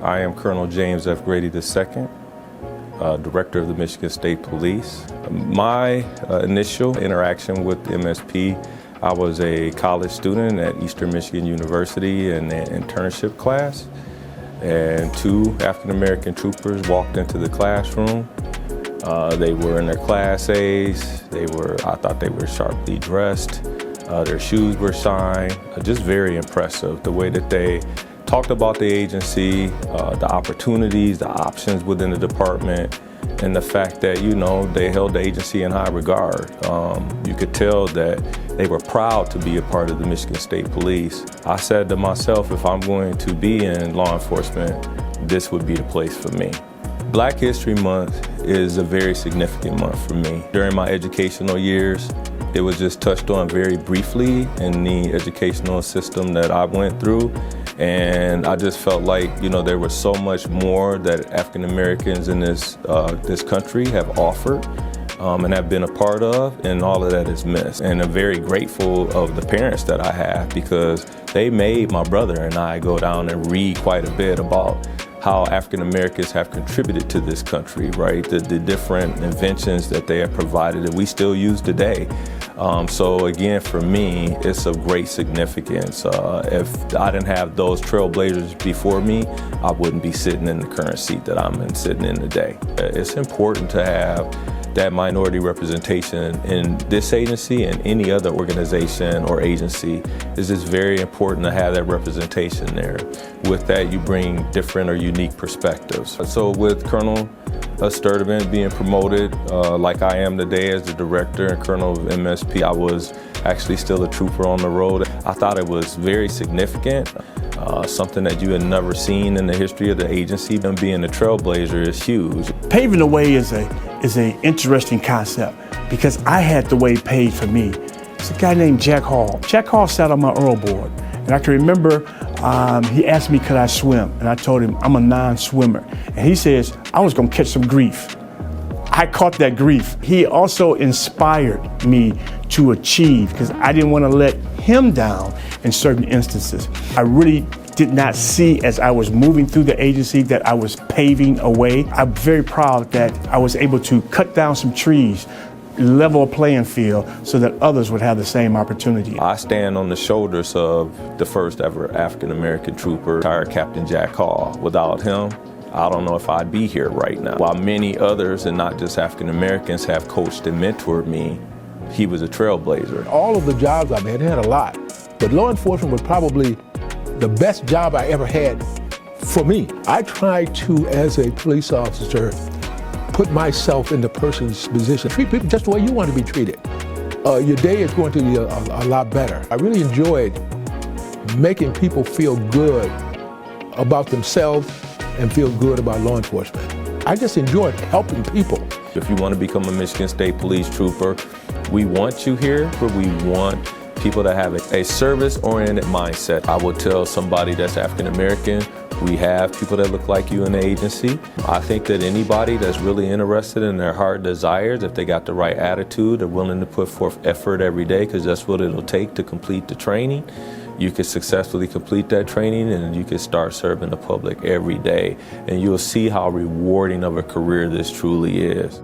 I am Colonel James F. Grady II, Director of the Michigan State Police. My initial interaction with MSP, I was a college student at Eastern Michigan University in an internship class, and two African-American troopers walked into the classroom. They were in their Class A's. I thought they were sharply dressed. Their shoes were shined. Just very impressive. The way that they talked about the agency, the opportunities, the options within the department, and the fact that, you know, they held the agency in high regard. You could tell that they were proud to be a part of the Michigan State Police. I said to myself, if I'm going to be in law enforcement, this would be the place for me. Black History Month is a very significant month for me. During my educational years, it was just touched on very briefly in the educational system that I went through. And I just felt like, you know, there was so much more that African Americans in this country have offered and have been a part of, and all of that is missed. And I'm very grateful of the parents that I have, because they made my brother and I go down and read quite a bit about how African Americans have contributed to this country, right? The different inventions that they have provided that we still use today. So again, for me, it's of great significance. If I didn't have those trailblazers before me, I wouldn't be sitting in the current seat that I'm sitting in today. It's important to have that minority representation in this agency and any other organization or agency. It's just very important to have that representation there. With that, you bring different or unique perspectives. So with Colonel Sturdivant being promoted like I am today as the director and colonel of MSP, I was actually still a trooper on the road. I thought it was very significant, something that you had never seen in the history of the agency. And being a trailblazer is huge. Paving the way is an interesting concept, because I had the way paved for me. It's a guy named Jack Hall. Jack Hall sat on my Earl board, and I can remember he asked me could I swim, and I told him I'm a non-swimmer, and he says I was gonna catch some grief. I caught that grief. He also inspired me to achieve, because I didn't want to let him down in certain instances. I really did not see, as I was moving through the agency, that I was paving a way. I'm very proud that I was able to cut down some trees, level a playing field, so that others would have the same opportunity. I stand on the shoulders of the first ever African-American trooper, retired Captain Jack Hall. Without him, I don't know if I'd be here right now. While many others, and not just African-Americans, have coached and mentored me, he was a trailblazer. All of the jobs I've had a lot, but law enforcement was probably the best job I ever had for me. I try to, as a police officer, put myself in the person's position. Treat people just the way you want to be treated. Your day is going to be a lot better. I really enjoyed making people feel good about themselves and feel good about law enforcement. I just enjoyed helping people. If you want to become a Michigan State Police trooper, we want you here, but we want people that have a service-oriented mindset. I would tell somebody that's African-American, we have people that look like you in the agency. I think that anybody that's really interested in their heart desires, if they got the right attitude, they're willing to put forth effort every day, because that's what it'll take to complete the training. You can successfully complete that training, and you can start serving the public every day. And you'll see how rewarding of a career this truly is.